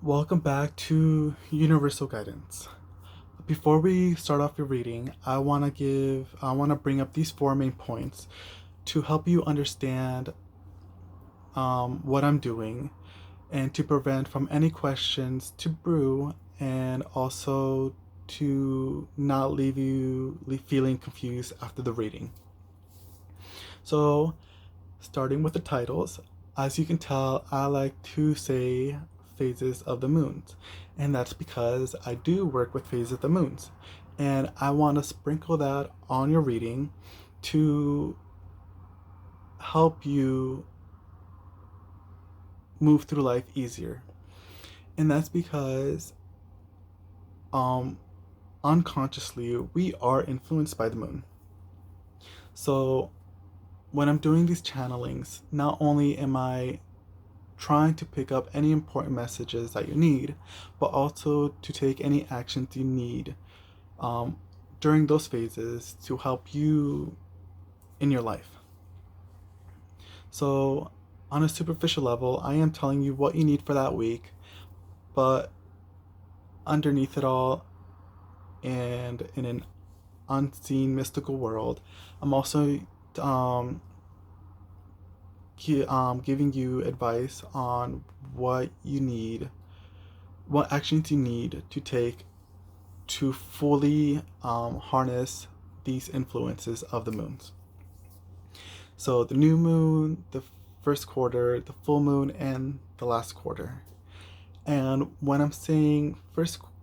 Welcome back to Universal Guidance. Before we start off your reading, I want to bring up these four main points to help you understand what I'm doing and to prevent from any questions to brew and also to not feeling confused after the reading. So, starting with the titles, as you can tell, I like to say phases of the moons, and that's because I do work with phases of the moons, and I want to sprinkle that on your reading to help you move through life easier. And that's because um unconsciously we are influenced by the moon. So when I'm doing these channelings, not only am I trying to pick up any important messages that you need, but also to take any actions you need um, during those phases to help you in your life. So, on a superficial level, I am telling you what you need for that week, but underneath it all, and in an unseen mystical world, I'm also um, giving you advice on what actions you need to take to fully harness these influences of the moons. So the new moon, the first quarter, the full moon, and the last quarter. And when I'm saying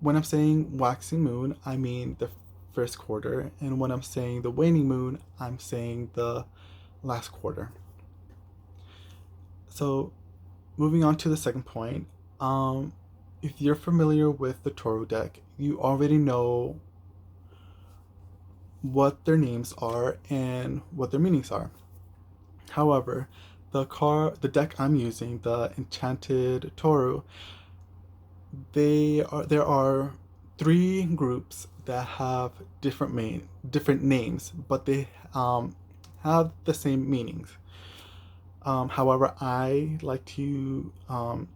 waxing moon, I mean the first quarter, and when I'm saying the waning moon, I'm saying the last quarter. So moving on to the second point, if you're familiar with the Toro deck, you already know what their names are and what their meanings are. However, the deck I'm using, the Enchanted Toru, there are three groups that have different names, but they have the same meanings. However, I like to um,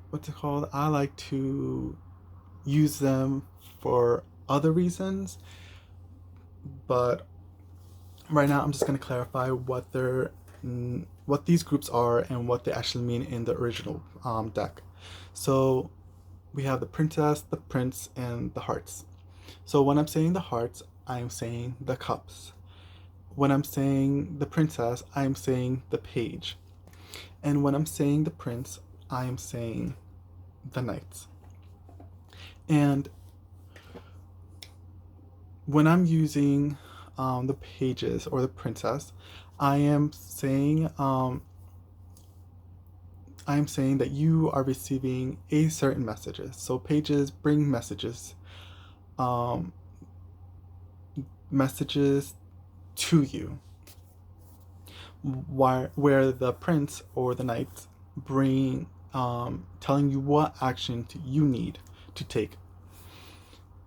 what's it called? I like to use them for other reasons, but right now I'm just going to clarify what these groups are and what they actually mean in the original deck. So we have the princess, the prince, and the hearts. So when I'm saying the hearts, I'm saying the cups. When I'm saying the princess, I'm saying the page. And when I'm saying the prince, I'm saying the knights. And when I'm using the pages or the princess, I am saying that you are receiving a certain messages. So pages bring um, messages to you, where the prince or the knights bring telling you what action you need to take.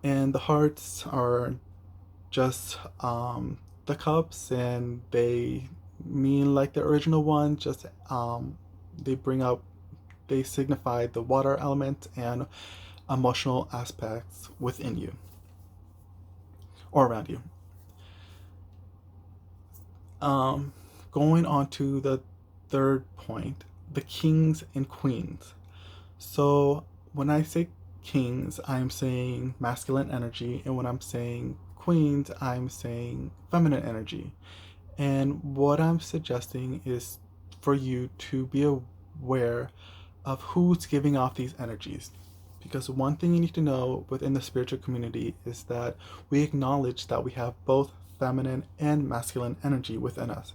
And the hearts are just the cups, and they mean like the original one, just they bring up they signify the water element and emotional aspects within you or around you. Um, Going on to the third point, the kings and queens. So when I say kings, I'm saying masculine energy, and when I'm saying queens, I'm saying feminine energy. And what I'm suggesting is for you to be aware of who's giving off these energies. Because one thing you need to know within the spiritual community is that we acknowledge that we have both feminine and masculine energy within us.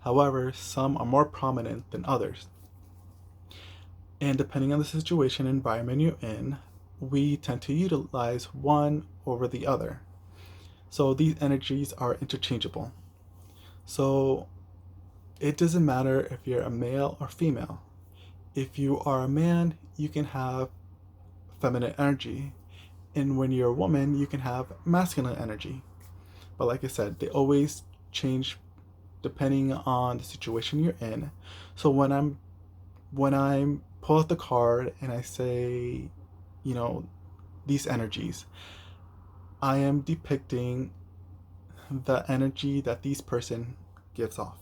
However, some are more prominent than others. And depending on the situation and environment you're in, we tend to utilize one over the other. So these energies are interchangeable. So it doesn't matter if you're a male or female. If you are a man, you can have feminine energy. And when you're a woman, you can have masculine energy. But like I said, they always change depending on the situation you're in. So when I pull out the card and I say, you know, these energies, I am depicting the energy that these person gives off.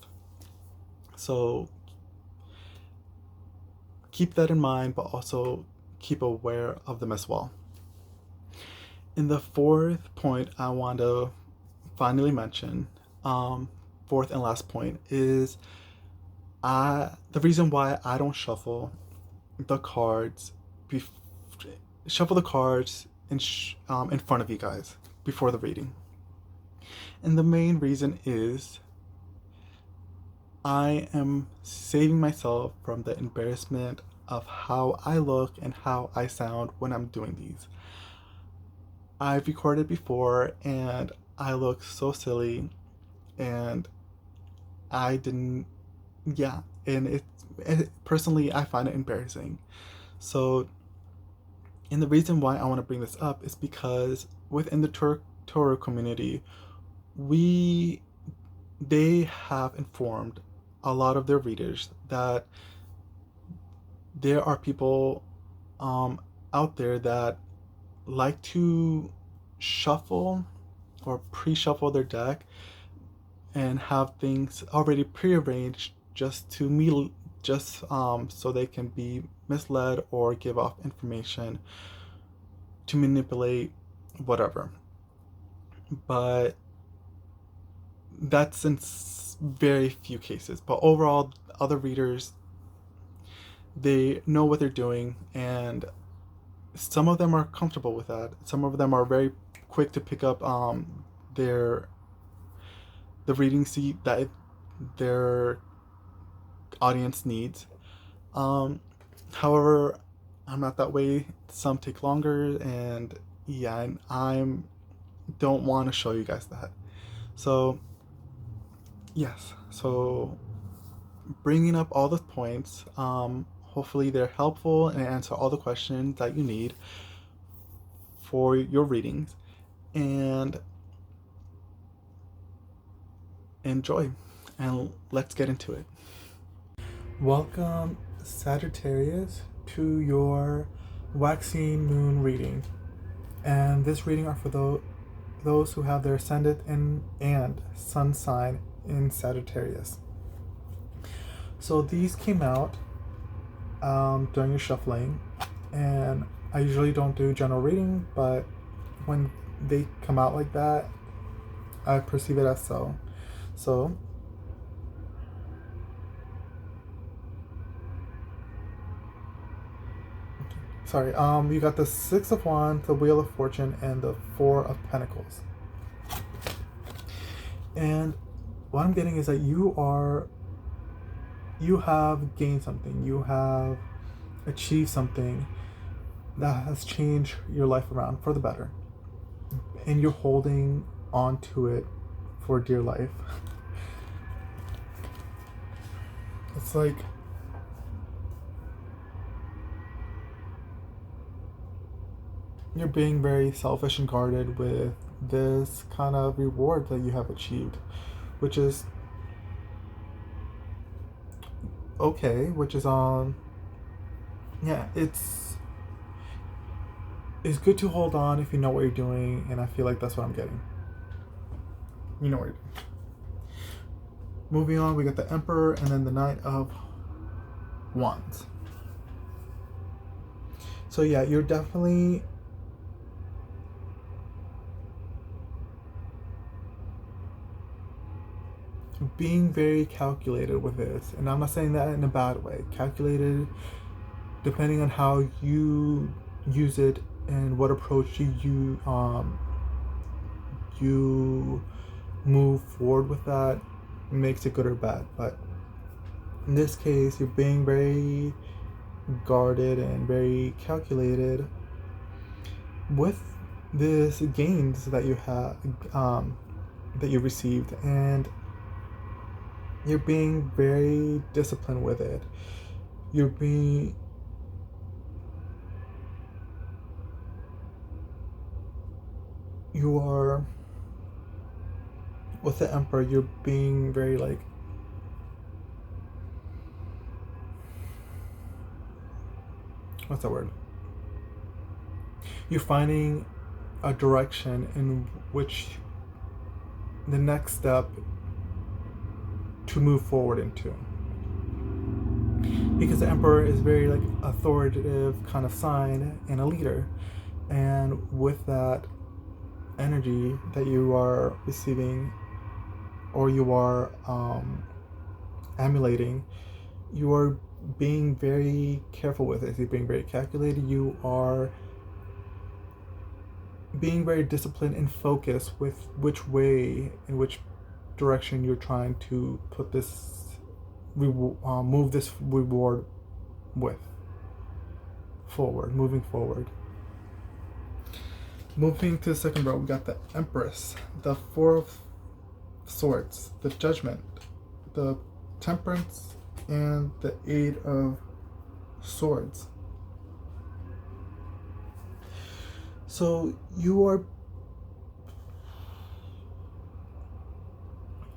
So keep that in mind, but also keep aware of them as well. In the fourth point, I want to finally mention, fourth and last point, is the reason why I don't the cards, bef- shuffle the cards in front of you guys before the reading. And the main reason is I am saving myself from the embarrassment of how I look and how I sound when I'm doing these. I've recorded before and I look so silly, and I didn't, yeah, and personally, I find it embarrassing. So, and the reason why I want to bring this up is because within the Torah community, we they have informed a lot of their readers that there are people out there that like to shuffle or pre-shuffle their deck and have things already prearranged just so they can be misled or give off information to manipulate whatever. But that's in very few cases. But overall, other readers, they know what they're doing, and some of them are comfortable with that. Some of them are very quick to pick up their the reading seat that their audience needs. Um, However, I'm not that way. Some take longer, and yeah, and I'm don't want to show you guys that. So yes, so bringing up all the points. Hopefully they're helpful and answer all the questions that you need for your readings, and enjoy. And let's get into it. Welcome, Sagittarius, to your waxing moon reading. And this reading are for those who have their ascendant and sun sign in Sagittarius. So these came out during your shuffling, and I usually don't do general reading, but when they come out like that, I perceive it as so. So sorry, you got the Six of Wands, the Wheel of Fortune, and the Four of Pentacles. And what I'm getting is that you have gained something, you have achieved something that has changed your life around for the better, and you're holding on to it for dear life. It's like you're being very selfish and guarded with this kind of reward that you have achieved, which is okay, which is yeah, it's good to hold on if you know what you're doing, and I feel like that's what I'm getting. You know what you're doing. Moving on, we got the Emperor and then the Knight of Wands. So yeah, you're definitely being very calculated with this, and I'm not saying that in a bad way. Calculated, depending on how you use it and what approach you move forward with that, makes it good or bad. But in this case, you're being very guarded and very calculated with this gains that you have, that you received, and you're being very disciplined with it. You're being with the Emperor, you're being very like, what's that word? You're finding a direction in which the next step to move forward into. Because the Emperor is very like authoritative kind of sign and a leader. And with that energy that you are receiving or you are emulating, you are being very careful with it. You're being very calculated. You are being very disciplined and focused with which way, in which direction you're trying to put this, move this reward with forward, moving forward. Moving to the second row, we got the Empress, the Four of Swords, the Judgment, the Temperance, and the Eight of Swords. So you are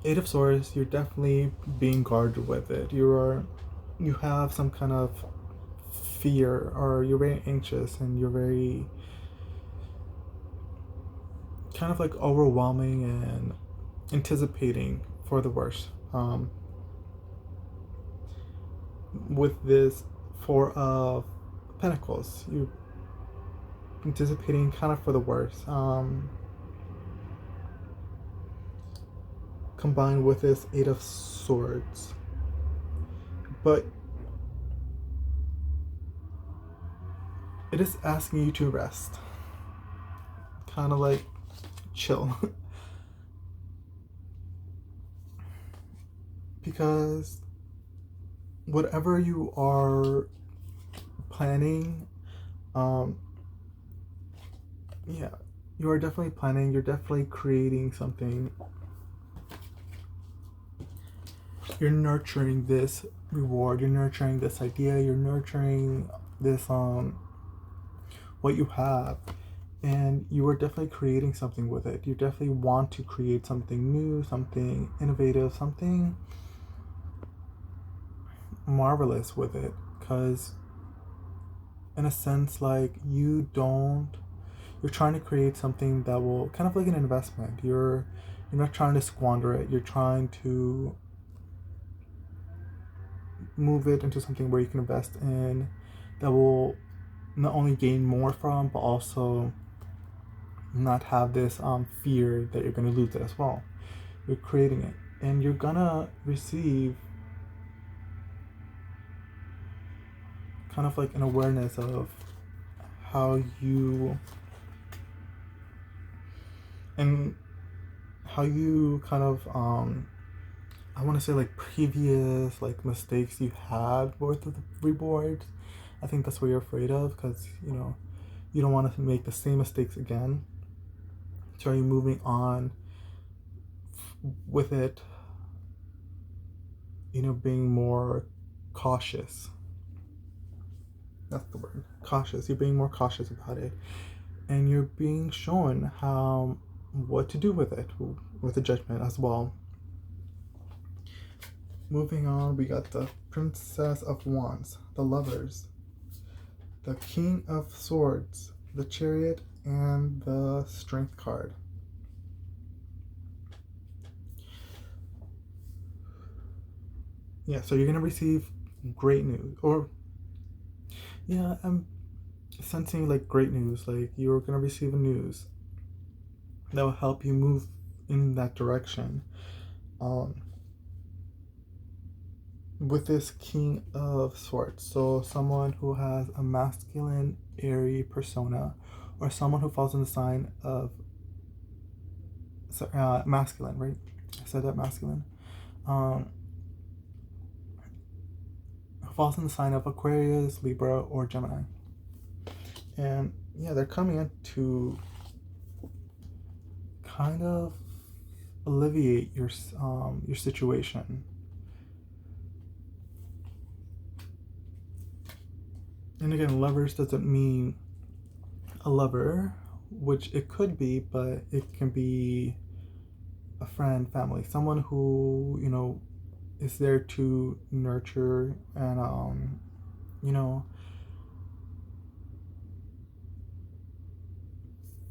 Eight of Swords, you're definitely being guarded with it. You have some kind of fear, or you're very anxious, and you're very kind of like overwhelming and anticipating for the worst. With this Four of Pentacles, you're anticipating kind of for the worst. Combined with this Eight of Swords. But it is asking you to rest. Kind of like chill. Because whatever you are planning, yeah, you are definitely planning, you're definitely creating something. You're nurturing this reward, you're nurturing this idea, you're nurturing this what you have, and you are definitely creating something with it. You definitely want to create something new, something innovative, something marvelous with it, because in a sense, like, you're trying to create something that will kind of like an investment. You're not trying to squander it, you're trying to move it into something where you can invest in, that will not only gain more from, but also not have this fear that you're going to lose it as well. You're creating it, and you're gonna receive kind of like an awareness of how you kind of I want to say like previous like mistakes you had with the rewards. I think that's what you're afraid of, because you don't want to make the same mistakes again. So are you moving on with it, being more cautious? That's the word, cautious. You're being more cautious about it, and you're being shown what to do with it, with the Judgment as well. Moving on, we got the Princess of Wands, the Lovers, the King of Swords, the Chariot, and the Strength card. Yeah, so you're going to receive great news. Or, yeah, I'm sensing like great news. Like, you're going to receive a news that will help you move in that direction. With this King of Swords, so someone who has a masculine, airy persona, or someone who falls in the sign of masculine, right? I said that, masculine. Who falls in the sign of Aquarius, Libra, or Gemini. And yeah, they're coming in to kind of alleviate your situation. And again, Lovers doesn't mean a lover, which it could be, but it can be a friend, family, someone who, is there to nurture and, you know,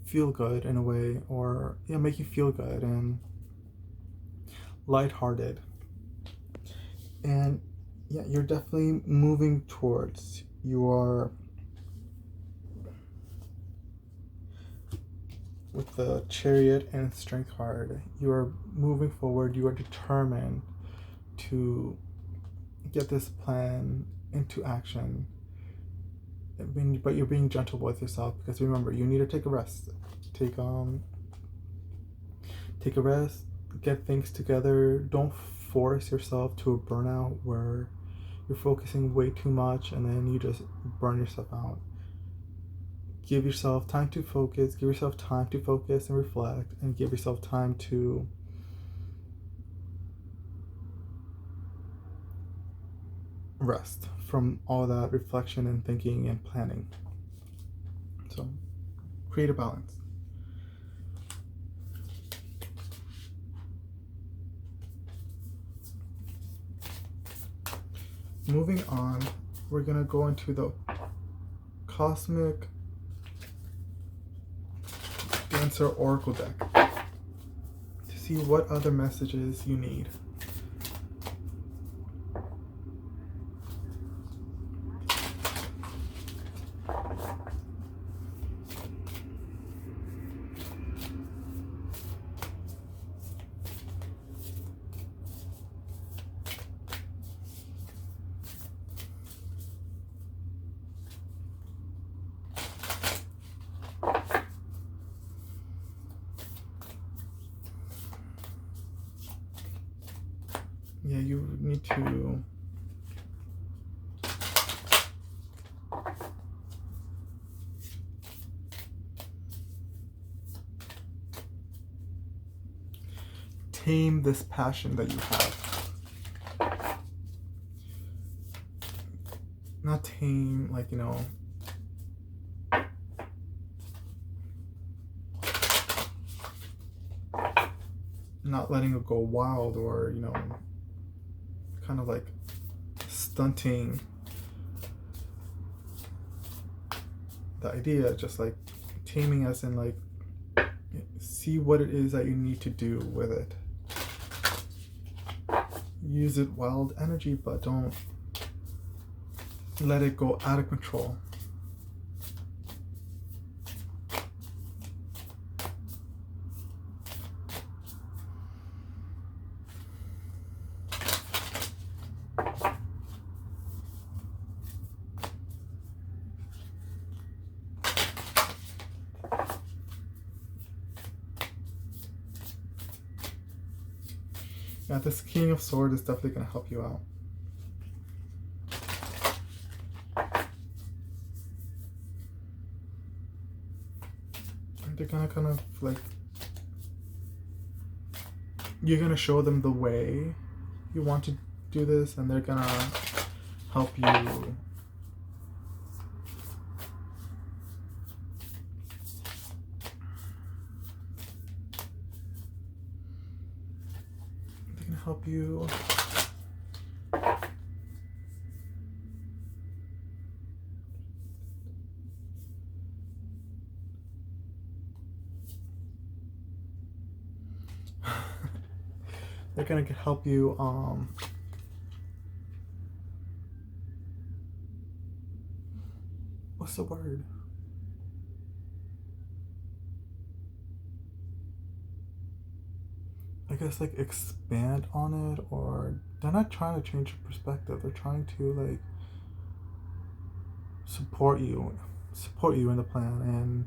feel good in a way, or yeah, make you feel good and lighthearted. And yeah, you're definitely moving towards your, with the Chariot and Strength card, you are moving forward. You are determined to get this plan into action. But you're being gentle with yourself, because remember, you need to take a rest. Take take a rest, get things together. Don't force yourself to a burnout where you're focusing way too much and then you just burn yourself out. Give yourself time to focus, and reflect, and give yourself time to rest from all that reflection and thinking and planning. So, create a balance. Moving on, we're going to go into the Cosmic Dancer Oracle deck to see what other messages you need. Yeah, you need to tame this passion that you have. Not tame, like, not letting it go wild, or, kind of like stunting the idea, just like taming, as in like see what it is that you need to do with it. Use it wild energy, but don't let it go out of control. Yeah, this King of Swords is definitely going to help you out. And they're going to kind of like, you're going to show them the way you want to do this, and they're going to help you help you they're gonna help you what's the word? I guess like expand on it, or they're not trying to change your perspective. They're trying to like support you in the plan and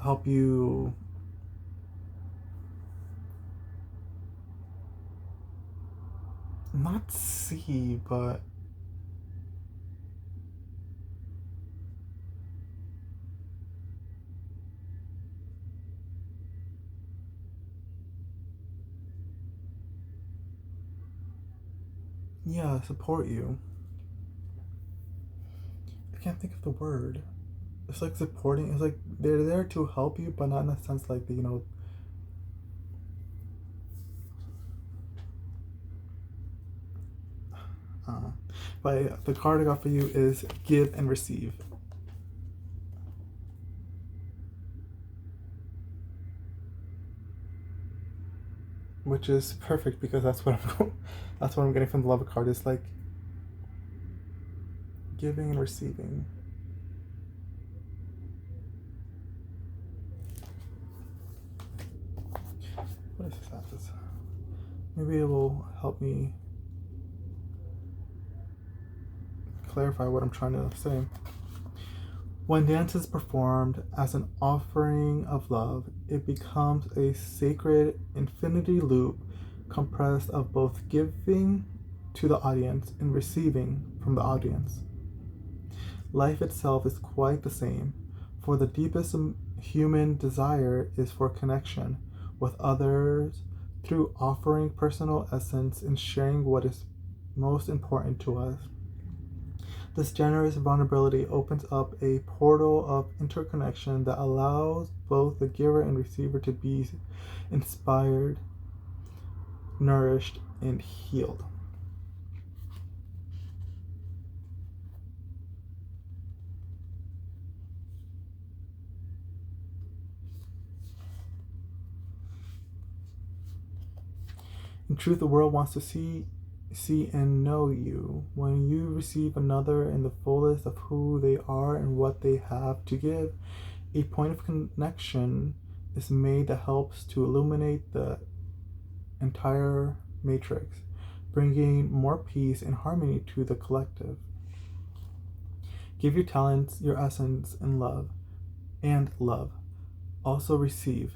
help you not see, but yeah, support you. I can't think of the word. It's like supporting. It's like they're there to help you, but not in a sense like, But the card I got for you is Give and Receive. Which is perfect because that's what I'm getting from the Lover card. It's like giving and receiving. What is this? Maybe it will help me clarify what I'm trying to say. When dance is performed as an offering of love, it becomes a sacred infinity loop comprised of both giving to the audience and receiving from the audience. Life itself is quite the same, for the deepest human desire is for connection with others through offering personal essence and sharing what is most important to us. This generous vulnerability opens up a portal of interconnection that allows both the giver and receiver to be inspired, nourished, and healed. In truth, the world wants to see and know you. When you receive another in the fullest of who they are and what they have to give, a point of connection is made that helps to illuminate the entire matrix, bringing more peace and harmony to the collective. Give your talents, your essence, and love. Also receive.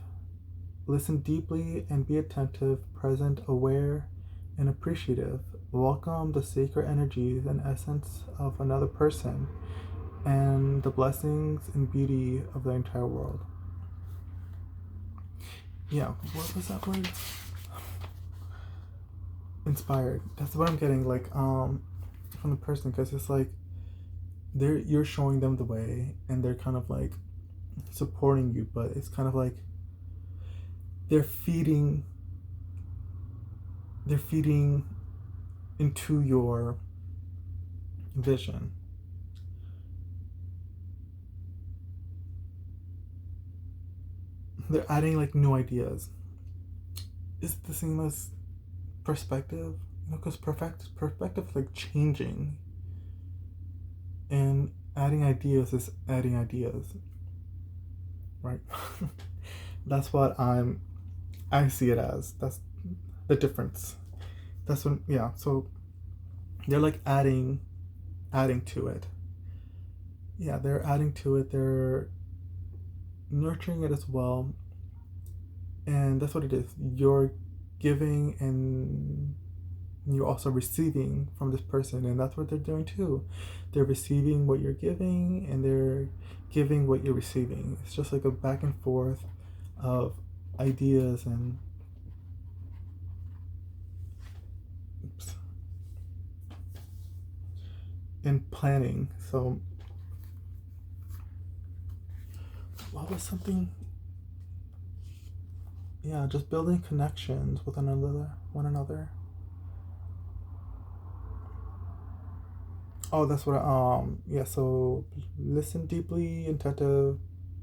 Listen deeply and be attentive, present, aware, and appreciative. Welcome the sacred energies and essence of another person and the blessings and beauty of the entire world. Yeah, what was that word? Inspired. That's what I'm getting, like, from the person, because it's like you're showing them the way and they're kind of like supporting you, but it's kind of like they're feeding into your vision. They're adding like new ideas. It's the same as perspective, because perspective is like changing, and adding ideas is adding ideas, right? That's what I see it as. That's the difference. That's when, yeah, so they're like adding to it. Yeah, they're adding to it. They're nurturing it as well. And that's what it is. You're giving and you're also receiving from this person, and that's what they're doing too. They're receiving what you're giving and they're giving what you're receiving. It's just like a back and forth of ideas and planning. So what was something? Yeah, just building connections with one another. Oh, that's what yeah, so listen deeply, attentive,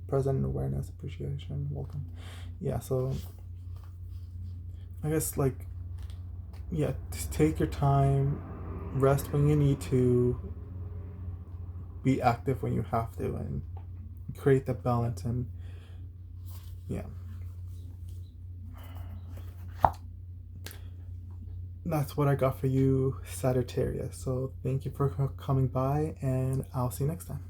present, awareness, appreciation, welcome. Yeah, so I guess, like, yeah, just take your time, rest when you need to, be active when you have to, and create that balance. And yeah, that's what I got for you, Sagittarius. So thank you for coming by, and I'll see you next time.